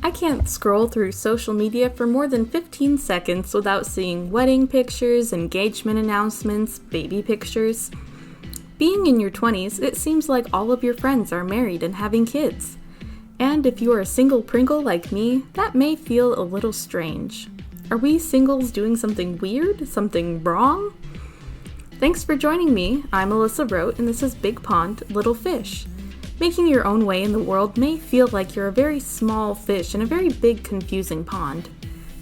I can't scroll through social media for more than 15 seconds without seeing wedding pictures, engagement announcements, baby pictures. Being in your 20s, it seems like all of your friends are married and having kids. And if you are a single Pringle like me, that may feel a little strange. Are we singles doing something weird? Something wrong? Thanks for joining me. I'm Alyssa Roat, and this is Big Pond, Little Fish. Making your own way in the world may feel like you're a very small fish in a very big, confusing pond.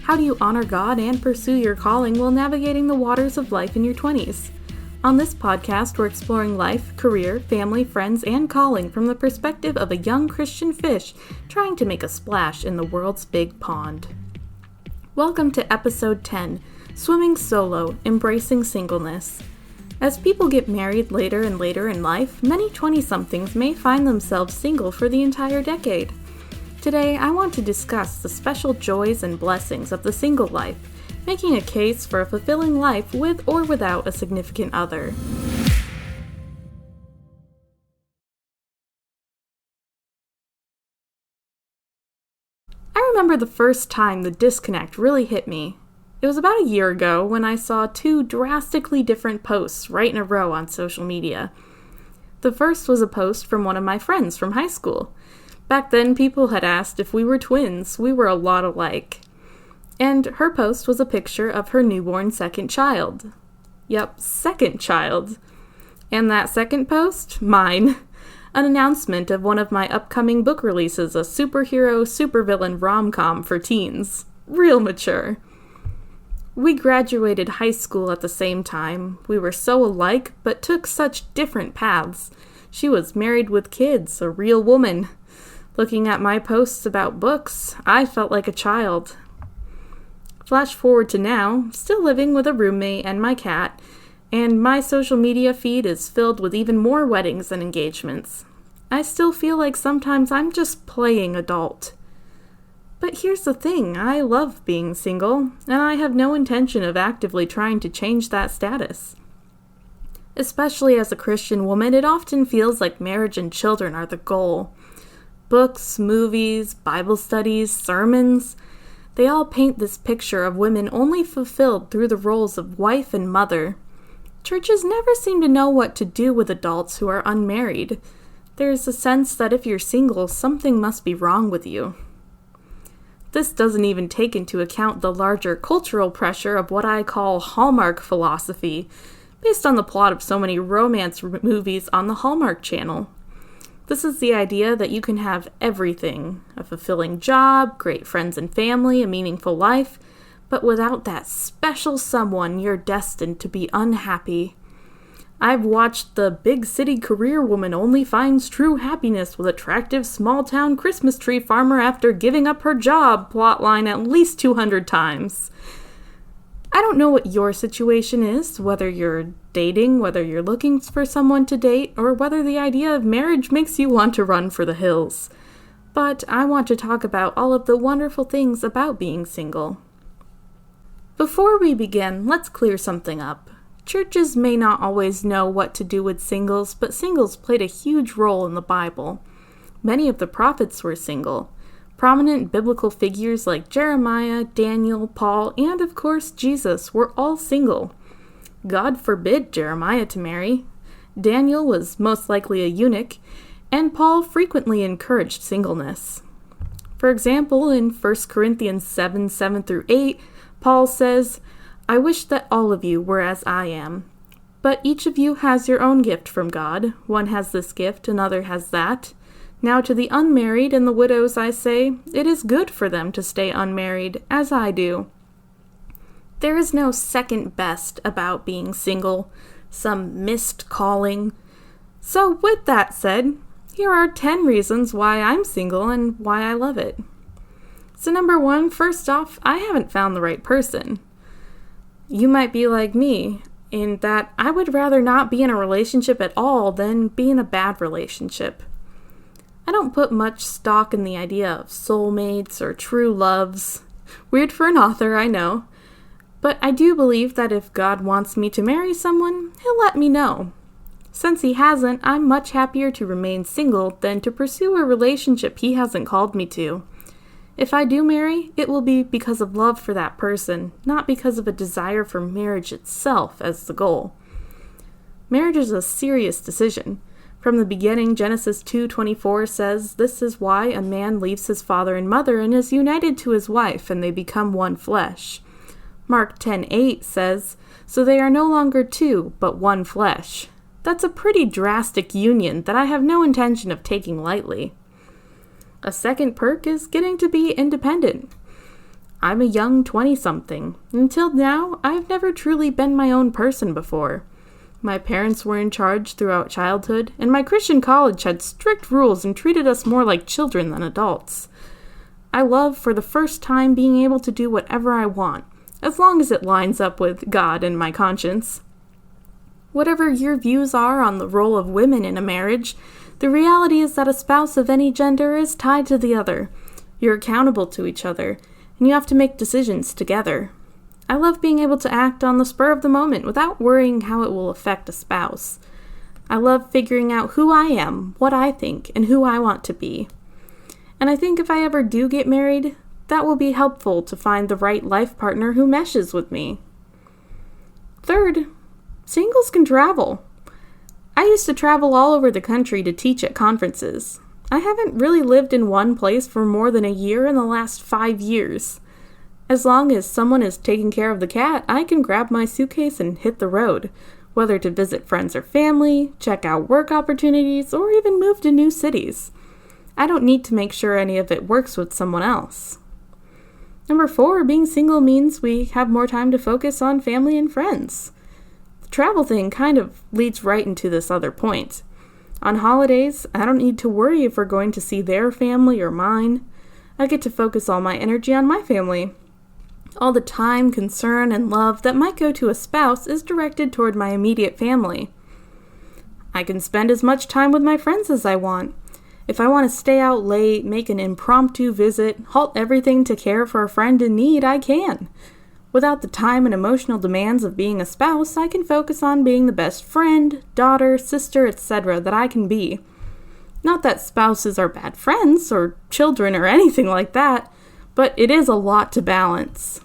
How do you honor God and pursue your calling while navigating the waters of life in your 20s? On this podcast, we're exploring life, career, family, friends, and calling from the perspective of a young Christian fish trying to make a splash in the world's big pond. Welcome to episode 10, Swimming Solo, Embracing Singleness. As people get married later and later in life, many 20-somethings may find themselves single for the entire decade. Today, I want to discuss the special joys and blessings of the single life, making a case for a fulfilling life with or without a significant other. I remember the first time the disconnect really hit me. It was about a year ago when I saw two drastically different posts right in a row on social media. The first was a post from one of my friends from high school. Back then, people had asked if we were twins. We were a lot alike. And her post was a picture of her newborn second child. Yep, second child. And that second post? Mine. An announcement of one of my upcoming book releases, a superhero-supervillain rom-com for teens. Real mature. We graduated high school at the same time. We were so alike, but took such different paths. She was married with kids, a real woman. Looking at my posts about books, I felt like a child. Flash forward to now, still living with a roommate and my cat, and my social media feed is filled with even more weddings and engagements. I still feel like sometimes I'm just playing adult. But here's the thing, I love being single, and I have no intention of actively trying to change that status. Especially as a Christian woman, it often feels like marriage and children are the goal. Books, movies, Bible studies, sermons, they all paint this picture of women only fulfilled through the roles of wife and mother. Churches never seem to know what to do with adults who are unmarried. There's a sense that if you're single, something must be wrong with you. This doesn't even take into account the larger cultural pressure of what I call Hallmark philosophy, based on the plot of so many romance movies on the Hallmark Channel. This is the idea that you can have everything, a fulfilling job, great friends and family, a meaningful life, but without that special someone, you're destined to be unhappy. I've watched the big city career woman only finds true happiness with attractive small-town Christmas tree farmer after giving up her job plotline at least 200 times. I don't know what your situation is, whether you're dating, whether you're looking for someone to date, or whether the idea of marriage makes you want to run for the hills. But I want to talk about all of the wonderful things about being single. Before we begin, let's clear something up. Churches may not always know what to do with singles, but singles played a huge role in the Bible. Many of the prophets were single. Prominent biblical figures like Jeremiah, Daniel, Paul, and of course Jesus were all single. God forbid Jeremiah to marry. Daniel was most likely a eunuch, and Paul frequently encouraged singleness. For example, in 1 Corinthians 7:7-8, Paul says, "I wish that all of you were as I am. But each of you has your own gift from God. One has this gift, another has that. Now to the unmarried and the widows I say, it is good for them to stay unmarried, as I do." There is no second best about being single, some missed calling. So with that said, here are 10 reasons why I'm single and why I love it. So number 1, first off, I haven't found the right person. You might be like me, in that I would rather not be in a relationship at all than be in a bad relationship. I don't put much stock in the idea of soulmates or true loves. Weird for an author, I know. But I do believe that if God wants me to marry someone, he'll let me know. Since he hasn't, I'm much happier to remain single than to pursue a relationship he hasn't called me to. If I do marry, it will be because of love for that person, not because of a desire for marriage itself as the goal. Marriage is a serious decision. From the beginning, Genesis 2:24 says, "This is why a man leaves his father and mother and is united to his wife, and they become one flesh." Mark 10:8 says, "So they are no longer two, but one flesh." That's a pretty drastic union that I have no intention of taking lightly. A second perk is getting to be independent. I'm a young 20-something. Until now, I've never truly been my own person before. My parents were in charge throughout childhood, and my Christian college had strict rules and treated us more like children than adults. I love, for the first time, being able to do whatever I want, as long as it lines up with God and my conscience. Whatever your views are on the role of women in a marriage, the reality is that a spouse of any gender is tied to the other. You're accountable to each other, and you have to make decisions together. I love being able to act on the spur of the moment without worrying how it will affect a spouse. I love figuring out who I am, what I think, and who I want to be. And I think if I ever do get married, that will be helpful to find the right life partner who meshes with me. Third, singles can travel. I used to travel all over the country to teach at conferences. I haven't really lived in one place for more than a year in the last 5 years. As long as someone is taking care of the cat, I can grab my suitcase and hit the road, whether to visit friends or family, check out work opportunities, or even move to new cities. I don't need to make sure any of it works with someone else. Number 4, being single means we have more time to focus on family and friends. The travel thing kind of leads right into this other point. On holidays, I don't need to worry if we're going to see their family or mine. I get to focus all my energy on my family. All the time, concern, and love that might go to a spouse is directed toward my immediate family. I can spend as much time with my friends as I want. If I want to stay out late, make an impromptu visit, halt everything to care for a friend in need, I can. Without the time and emotional demands of being a spouse, I can focus on being the best friend, daughter, sister, etc. that I can be. Not that spouses are bad friends or children or anything like that, but it is a lot to balance.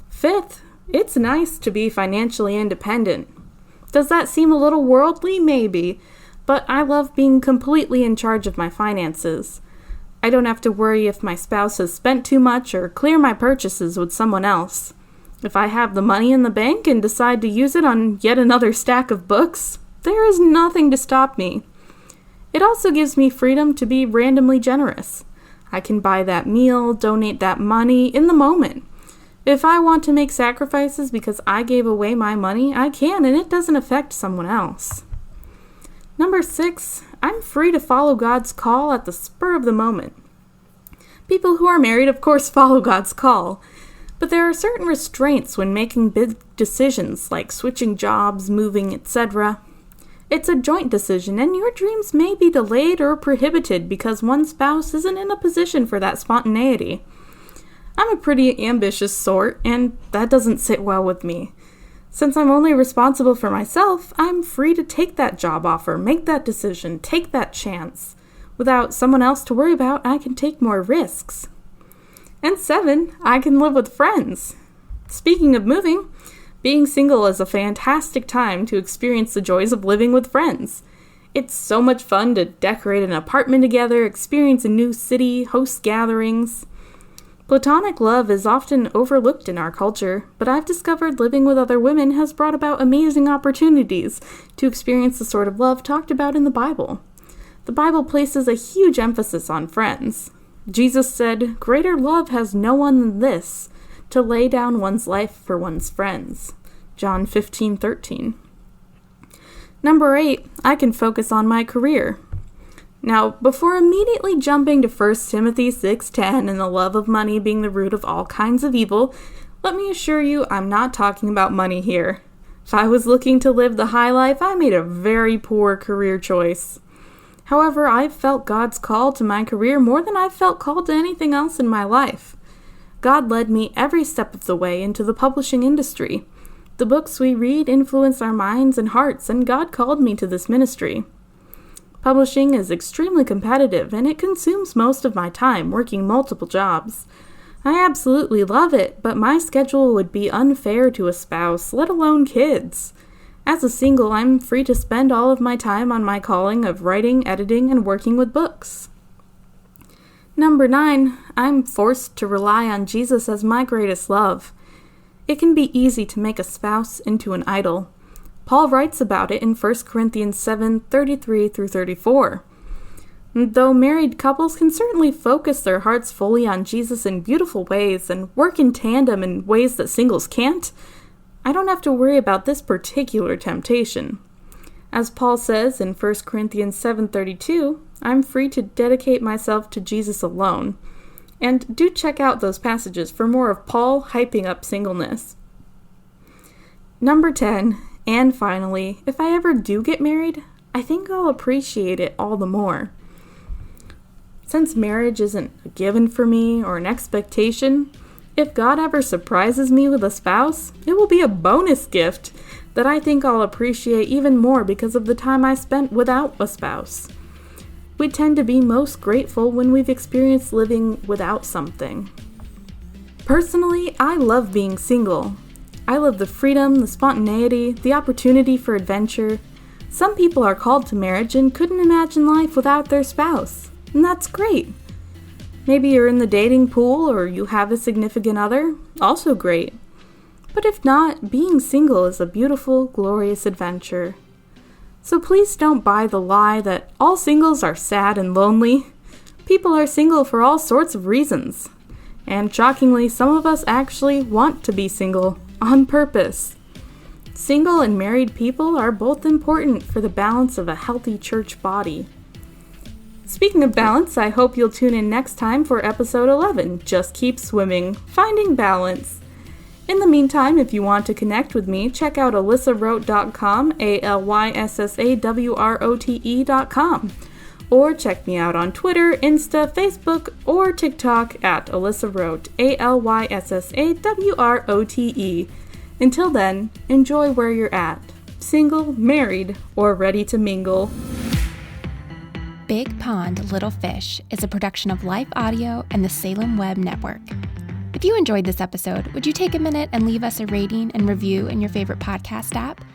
Fifth, it's nice to be financially independent. Does that seem a little worldly? Maybe, but I love being completely in charge of my finances. I don't have to worry if my spouse has spent too much or clear my purchases with someone else. If I have the money in the bank and decide to use it on yet another stack of books, there is nothing to stop me. It also gives me freedom to be randomly generous. I can buy that meal, donate that money in the moment. If I want to make sacrifices because I gave away my money, I can, and it doesn't affect someone else. Number 6, I'm free to follow God's call at the spur of the moment. People who are married, of course, follow God's call, but there are certain restraints when making big decisions like switching jobs, moving, etc. It's a joint decision, and your dreams may be delayed or prohibited because one spouse isn't in a position for that spontaneity. I'm a pretty ambitious sort, and that doesn't sit well with me. Since I'm only responsible for myself, I'm free to take that job offer, make that decision, take that chance. Without someone else to worry about, I can take more risks. And 7, I can live with friends. Speaking of moving, being single is a fantastic time to experience the joys of living with friends. It's so much fun to decorate an apartment together, experience a new city, host gatherings. Platonic love is often overlooked in our culture, but I've discovered living with other women has brought about amazing opportunities to experience the sort of love talked about in the Bible. The Bible places a huge emphasis on friends. Jesus said, "Greater love has no one than this, to lay down one's life for one's friends." John 15:13. Number 8, I can focus on my career. Now, before immediately jumping to 1 Timothy 6:10 and the love of money being the root of all kinds of evil, let me assure you I'm not talking about money here. If I was looking to live the high life, I made a very poor career choice. However, I've felt God's call to my career more than I've felt called to anything else in my life. God led me every step of the way into the publishing industry. The books we read influence our minds and hearts, and God called me to this ministry. Publishing is extremely competitive, and it consumes most of my time working multiple jobs. I absolutely love it, but my schedule would be unfair to a spouse, let alone kids. As a single, I'm free to spend all of my time on my calling of writing, editing, and working with books. Number 9, I'm forced to rely on Jesus as my greatest love. It can be easy to make a spouse into an idol. Paul writes about it in 1 Corinthians 7:33-34. Though married couples can certainly focus their hearts fully on Jesus in beautiful ways and work in tandem in ways that singles can't, I don't have to worry about this particular temptation. As Paul says in 1 Corinthians 7:32, I'm free to dedicate myself to Jesus alone. And do check out those passages for more of Paul hyping up singleness. Number 10, and finally, if I ever do get married, I think I'll appreciate it all the more. Since marriage isn't a given for me or an expectation, if God ever surprises me with a spouse, it will be a bonus gift that I think I'll appreciate even more because of the time I spent without a spouse. We tend to be most grateful when we've experienced living without something. Personally, I love being single. I love the freedom, the spontaneity, the opportunity for adventure. Some people are called to marriage and couldn't imagine life without their spouse, and that's great. Maybe you're in the dating pool or you have a significant other, also great. But if not, being single is a beautiful, glorious adventure. So please don't buy the lie that all singles are sad and lonely. People are single for all sorts of reasons. And shockingly, some of us actually want to be single on purpose. Single and married people are both important for the balance of a healthy church body. Speaking of balance, I hope you'll tune in next time for episode 11, Just Keep Swimming, Finding Balance. In the meantime, if you want to connect with me, check out alyssaroat.com, ALYSSAWROTE.com, or check me out on Twitter, Insta, Facebook, or TikTok at Alyssa Roat, ALYSSAWROTE. Until then, enjoy where you're at, single, married, or ready to mingle. Big Pond, Little Fish is a production of Life Audio and the Salem Web Network. If you enjoyed this episode, would you take a minute and leave us a rating and review in your favorite podcast app?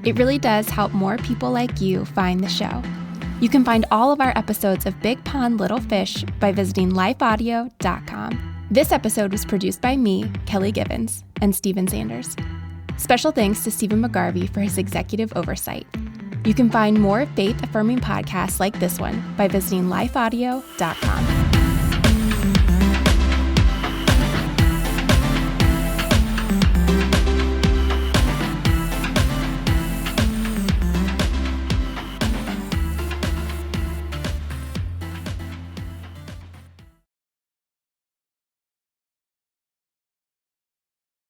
It really does help more people like you find the show. You can find all of our episodes of Big Pond, Little Fish by visiting lifeaudio.com. This episode was produced by me, Kelly Gibbons, and Steven Sanders. Special thanks to Stephen McGarvey for his executive oversight. You can find more faith-affirming podcasts like this one by visiting lifeaudio.com.